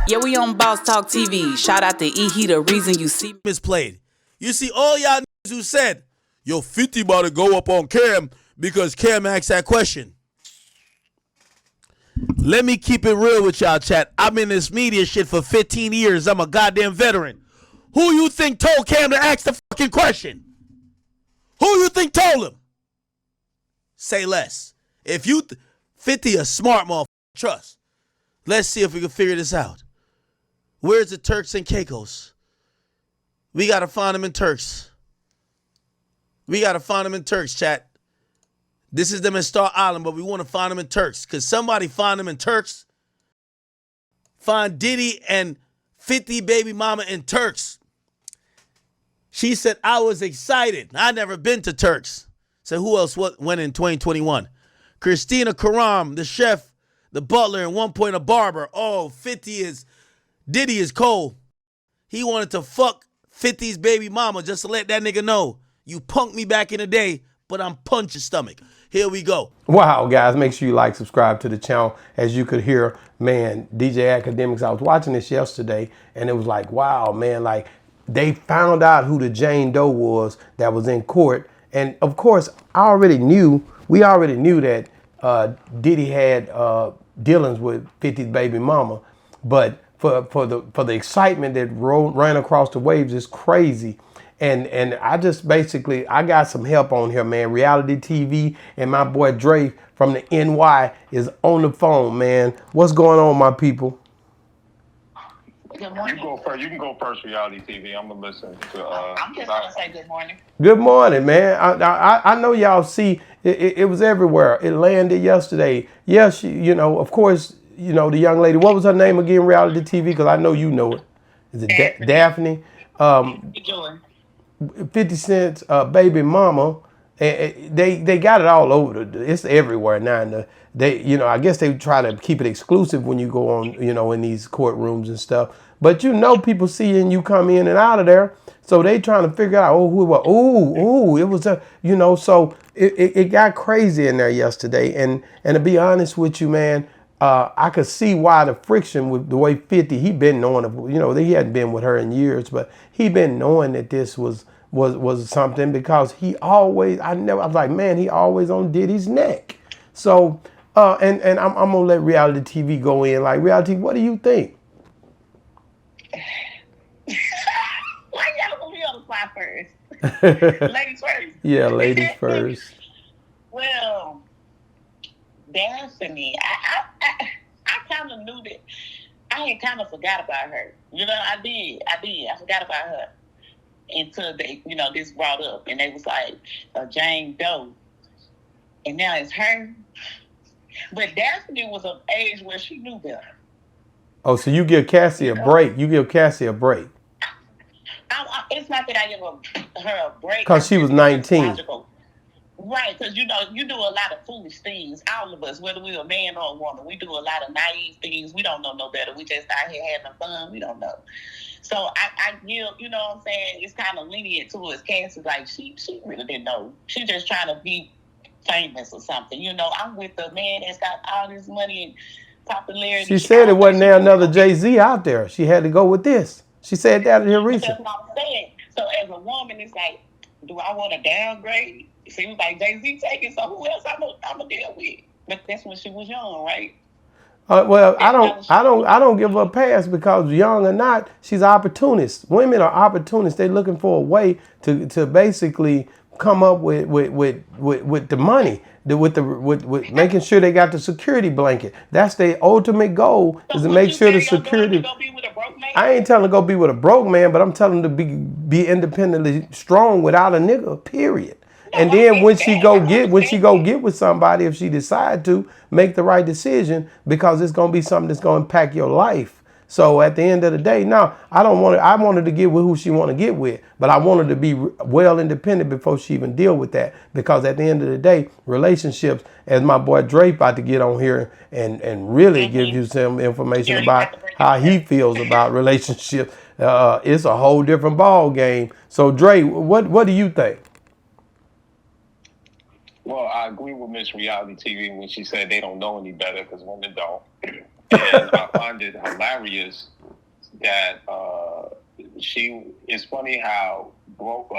Yeah, we on Boss Talk TV. Shout out to E. He the reason you see misplayed. You see, all y'all niggas who said, yo, 50 about to go up on Cam because Cam asked that question. Let me keep it real with y'all, chat. I'm in this media shit for 15 years. I'm a goddamn veteran. Who you think told Cam to ask the fucking question? Who you think told him? Say less. If you 50 a smart motherfucker, trust. Let's see if we can figure this out. Where's the Turks and Caicos? We got to find them in Turks. We got to find them in Turks, chat. This is them in Star Island, but we want to find them in Turks. Because somebody find them in Turks. Find Diddy and 50 baby mama in Turks. She said, I was excited. I never been to Turks. So who else went in 2021? Christina Karam, the chef, the butler, and 1 point a barber. Oh, 50 is, Diddy is cold. He wanted to fuck 50's baby mama just to let that nigga know. You punked me back in the day, but I'm punch your stomach. Here we go. Wow, guys, make sure you like, subscribe to the channel. As you could hear, man, DJ Academics, I was watching this yesterday, and it was like, wow, man, like, they found out who the Jane Doe was that was in court. And, of course, we already knew that Diddy had dealings with 50's baby mama. But for the excitement that ran across the waves is crazy. And I just basically, I got some help on here, man. Reality TV, and my boy Dre from the NY is on the phone, man. What's going on, my people? Good morning. You can go first, Reality TV. I'm gonna listen to. I'm just gonna say good morning. Good morning, man. I know y'all see it was everywhere. It landed yesterday. Yes, you know, of course, you know the young lady. What was her name again? Reality TV, because I know you know it. Is it Daphne? 50 Cent's baby mama. They got it all over. It's everywhere now. And they, you know, I guess they try to keep it exclusive when you go on, you know, in these courtrooms and stuff. But you know, people seeing you come in and out of there, so they trying to figure out, oh, who it was. Oh, it was a, you know. So it got crazy in there yesterday. And to be honest with you, man, I could see why the friction with the way 50. He been knowing, you know, he hadn't been with her in years, but he been knowing that this was something, because he always, I was like, man, he always on Diddy's neck. So, and I'm gonna let Reality TV go in. Like, Reality, what do you think? Why y'all gonna be on the fly first? Ladies first. Yeah, ladies first. Well, Daphne, I kind of knew that. I had kind of forgot about her. You know, I did. I forgot about her until they, you know, this brought up, and they was like, Jane Doe, and now it's her. But Daphne was of age where she knew better. Oh, so you give Cassie a break? You give Cassie a break? It's not that I give her a break. Because she was 19. Right, because you know, you do a lot of foolish things. All of us, whether we're a man or a woman, we do a lot of naive things. We don't know no better. We just out here having fun. We don't know. So I give, you know what I'm saying? It's kind of lenient towards Cassie. Like, she really didn't know. She just trying to be famous or something. You know, I'm with the man that's got all this money and popularity. She said it wasn't there another Jay-Z out there. She had to go with this. She said that in her recent. That's what I'm saying. So as a woman, it's like, do I want to downgrade? She was like, Jay-Z taking, so who else I'm gonna deal with? But that's when she was young, right? Well, I don't give her a pass, because young or not, she's an opportunist. Women are opportunists. They're looking for a way to basically come up with the money, with making sure they got the security blanket. That's their ultimate goal, is to make sure the security. I ain't telling her to go be with a broke man, but I'm telling her to be independently strong without a nigga, period. And then when she go get with somebody, if she decide to, make the right decision, because it's gonna be something that's gonna impact your life. So at the end of the day, no, I wanted to get with who she want to get with, but I wanted to be well independent before she even deal with that. Because at the end of the day, relationships, as my boy Dre about to get on here and really give you some information about how he feels about relationships, it's a whole different ball game. So Dre, what do you think? Well, I agree with Miss Reality TV when she said they don't know any better, because women don't. And I find it hilarious that it's funny how broke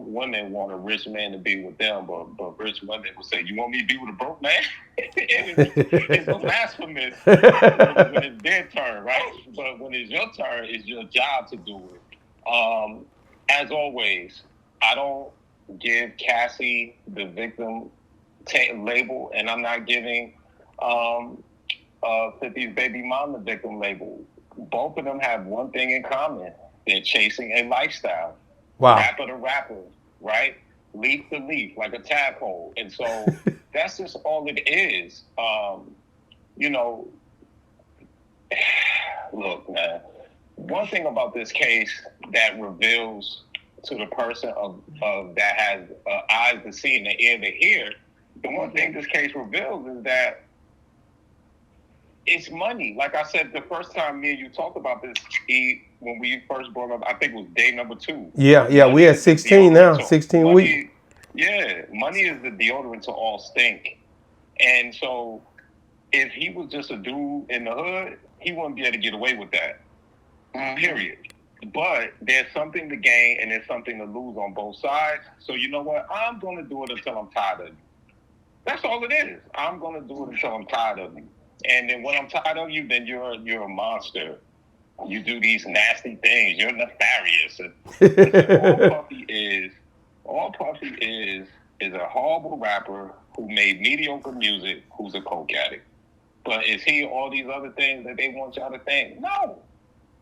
women want a rich man to be with them, but rich women will say, "You want me to be with a broke man?" it's blasphemous when it's their turn, right? But when it's your turn, it's your job to do it. As always, I don't give Cassie the victim label, and I'm not giving 50's baby mom the victim label. Both of them have one thing in common: they're chasing a lifestyle. Wow. Rapper to rapper, right? Leaf to leaf, like a tadpole. And so that's just all it is. You know, look, man, one thing about this case that reveals to the person of that has eyes to see and an ear to hear, the one thing this case reveals is that it's money. Like I said, the first time me and you talked about this, when we first brought up, I think it was day number 2. Yeah, we at 16 now, 16 weeks. Yeah, money is the deodorant to all stink. And so if he was just a dude in the hood, he wouldn't be able to get away with that, period. But there's something to gain and there's something to lose on both sides. So you know what? I'm going to do it until I'm tired of you. That's all it is. I'm going to do it until I'm tired of you. And then when I'm tired of you, then you're a monster. You do these nasty things. You're nefarious. All Puffy is a horrible rapper who made mediocre music, who's a coke addict. But is he all these other things that they want y'all to think? No.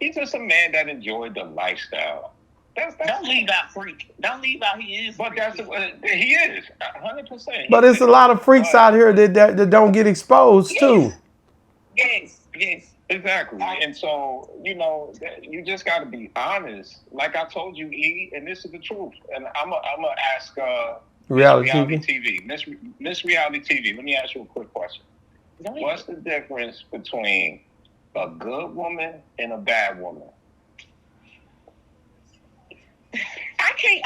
He's just a man that enjoyed the lifestyle. Don't leave out freak. Don't leave out he is. But he is 100%. But it's a lot of freaks out here that don't get exposed too. Yes. Exactly. And so, you know, you just got to be honest. Like I told you, E, and this is the truth. And I'm gonna ask Reality TV. Miss Reality TV, let me ask you a quick question. What's the difference between a good woman and a bad woman? I can't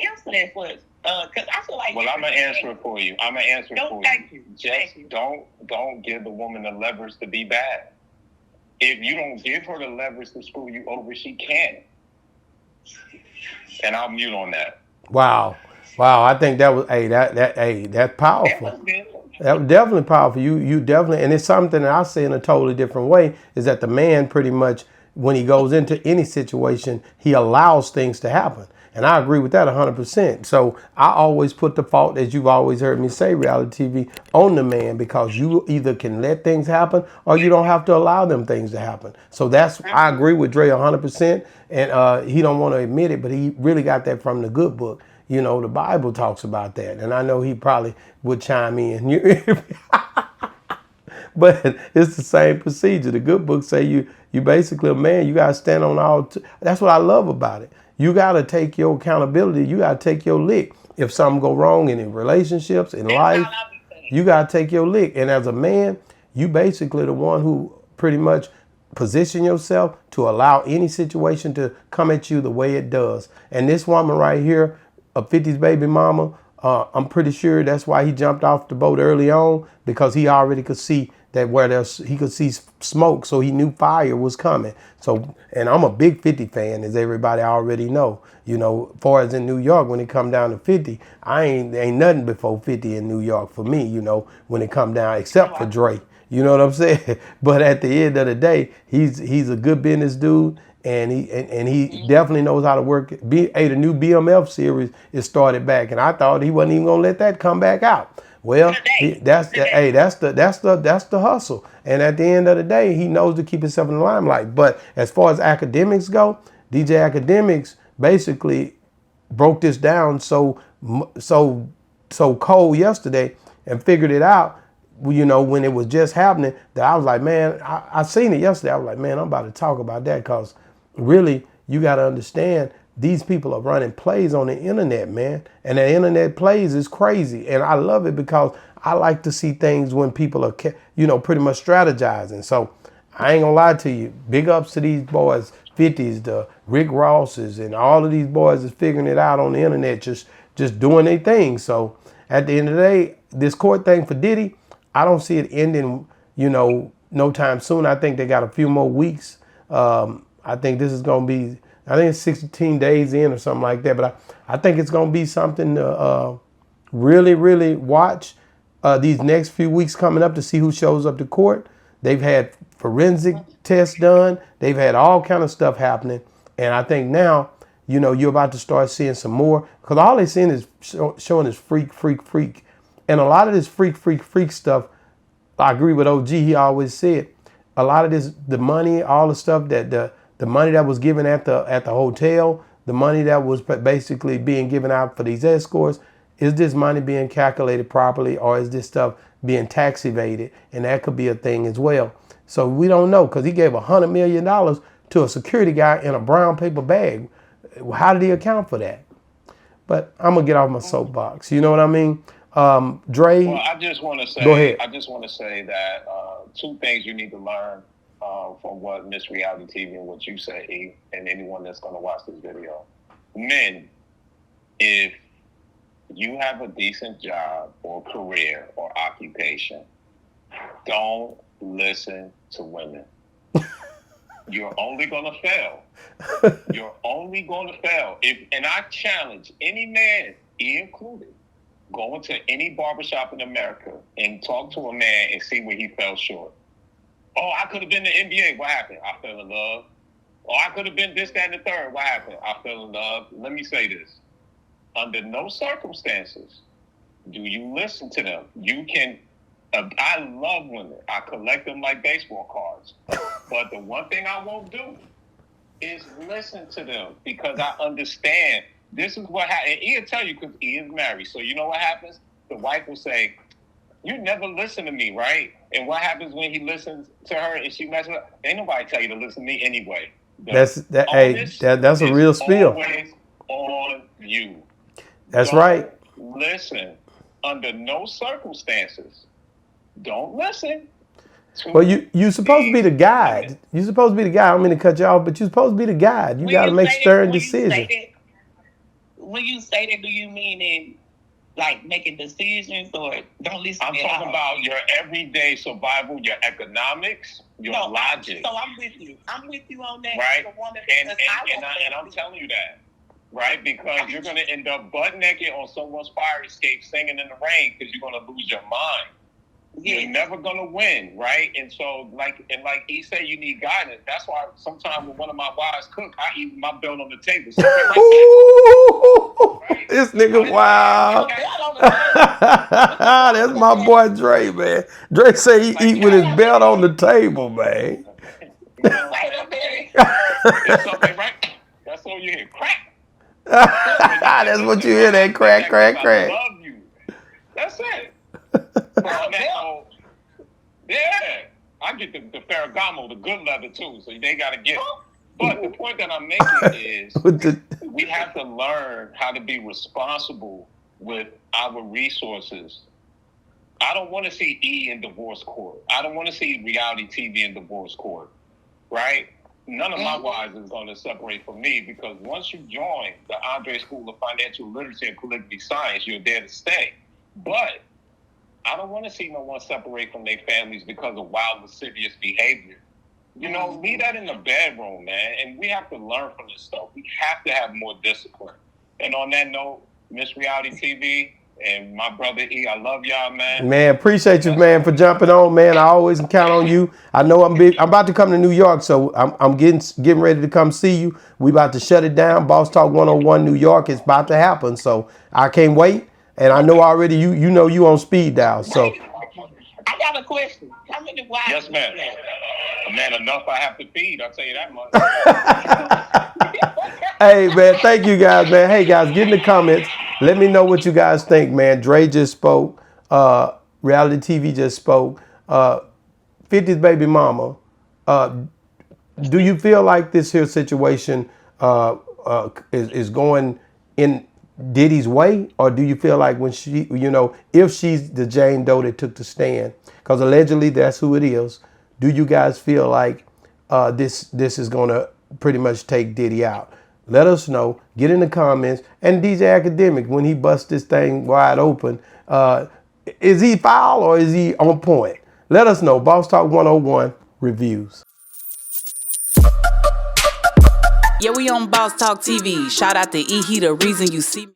answer that for us. Because I feel like. Well, I'm gonna answer it for you. Thank you. Just don't give the woman the leverage to be bad. If you don't give her the leverage to screw you over, she can. And I'll mute on that. Wow. I think that was that's powerful. That was definitely powerful. You definitely, and it's something that I say in a totally different way, is that the man pretty much, when he goes into any situation, he allows things to happen. And I agree with that 100%. So I always put the fault, as you've always heard me say, Reality TV, on the man, because you either can let things happen or you don't have to allow them things to happen. So I agree with Dre 100%. And he don't want to admit it, but he really got that from the good book. You know, the Bible talks about that. And I know he probably would chime in. But it's the same procedure. The good book say you basically a man, you got to stand on all. That's what I love about it. You got to take your accountability. You got to take your lick. If something go wrong in relationships, in life, you got to take your lick. And as a man, you basically the one who pretty much position yourself to allow any situation to come at you the way it does. And this woman right here, a 50's baby mama, I'm pretty sure that's why he jumped off the boat early on, because he already could see that he could see smoke, so he knew fire was coming. So, and I'm a big 50 fan, as everybody already know. You know, as far as in New York, when it come down to 50, ain't nothing before 50 in New York for me, you know, when it come down, except for Dre. You know what I'm saying? But at the end of the day, he's a good business dude. And he definitely knows how to work. The new BMF series is started back, and I thought he wasn't even gonna let that come back out. Well, that's the hustle. And at the end of the day, he knows to keep himself in the limelight. But as far as academics go, DJ Academics basically broke this down so cold yesterday and figured it out. You know, when it was just happening, that I was like, man, I seen it yesterday. I was like, man, I'm about to talk about that, because really, you got to understand, these people are running plays on the internet, man. And the internet plays is crazy. And I love it, because I like to see things when people are, you know, pretty much strategizing. So I ain't gonna lie to you. Big ups to these boys, 50s, the Rick Rosses, and all of these boys is figuring it out on the internet, just doing their thing. So at the end of the day, this court thing for Diddy, I don't see it ending, you know, no time soon. I think they got a few more weeks I think this is going to be, I think it's 16 days in or something like that. But I think it's going to be something to really, really watch these next few weeks coming up to see who shows up to court. They've had forensic tests done. They've had all kind of stuff happening. And I think now, you know, you're about to start seeing some more, because all they're seeing is showing is freak, freak, freak. And a lot of this freak, freak, freak stuff, I agree with OG. He always said a lot of this, the money, all the stuff that the money that was given at the hotel, the money that was basically being given out for these escorts, is this money being calculated properly, or is this stuff being tax evaded? And that could be a thing as well. So we don't know, because he gave $100 million to a security guy in a brown paper bag. How did he account for that? But I'm gonna get off my soapbox. You know what I mean? Dre. Well, I just want to say. Go ahead. I just want to say that two things you need to learn from what Miss Reality TV and what you say, E, and anyone that's going to watch this video. Men, if you have a decent job or career or occupation, don't listen to women. You're only going to fail. You're only going to fail. And I challenge any man, E included, go into any barbershop in America and talk to a man and see where he fell short. Oh, I could have been the NBA. What happened? I fell in love. Oh, I could have been this, that, and the third. What happened? I fell in love. Let me say this. Under no circumstances do you listen to them. You can, I love women. I collect them like baseball cards. But the one thing I won't do is listen to them, because I understand this is what happens. And he'll tell you, because he is married. So you know what happens? The wife will say, you never listen to me, right? And what happens when he listens to her and she messes up? Ain't nobody tell you to listen to me anyway. That's a real spiel. Always on you. That's Don't right. Listen. Under no circumstances. Don't listen. Well, you're supposed to be the guide. You're supposed to be the guide. I don't mean to cut you off, but you're supposed to be the guide. You got to make stern decisions. When you say that, do you mean in like making decisions, or don't listen? I'm talking about your everyday survival, your economics, your logic. So I'm with you. I'm with you on that. Right? And I'm telling you that. Right? Because you're going to end up butt naked on someone's fire escape singing in the rain, because you're going to lose your mind. You're never gonna win, right? And so, like he said, you need guidance. That's why sometimes when one of my wives cook, I eat my belt on the table. So right? This nigga, wow. That's my boy Dre, man. Dre say he eat with his belt on the table, man. It's something, right? That's all you hear. Crack. That's what you hear. That crack, crack, crack. I love you. That's it. Yeah, I get the Ferragamo, the good leather too, so they got to get it. But the point that I'm making is we have to learn how to be responsible with our resources. I don't want to see E in divorce court. I don't want to see reality TV in divorce court, right? None of my wives is going to separate from me, because once you join the Andre School of Financial Literacy and Calligraphy Science, you're there to stay. But I don't want to see no one separate from their families because of wild, lascivious behavior. You know, leave that in the bedroom, man. And we have to learn from this stuff. We have to have more discipline. And on that note, Miss Reality TV and my brother E, I love y'all, man. Man, appreciate you, man, for jumping on, man. I always count on you. I know I'm about to come to New York, so I'm getting ready to come see you. We about to shut it down. Boss Talk 101 New York is about to happen, so I can't wait. And I know already you know you on speed dial. So I got a question. How many wives? Yes, ma'am. Man, enough I have to feed. I'll tell you that much. Hey, man, thank you guys, man. Hey, guys, get in the comments. Let me know what you guys think, man. Dre just spoke. Reality TV just spoke. 50's baby mama. Do you feel like this here situation is going in Diddy's way, or do you feel like when she, you know, if she's the Jane Doe that took the stand, because allegedly that's who it is, do you guys feel like this is going to pretty much take Diddy out? Let us know. Get in the comments. And DJ Academic, when he busts this thing wide open, is he foul or is he on point? Let us know. Boss Talk 101 reviews. Yeah, we on Boss Talk TV. Shout out to E. He the reason you see me.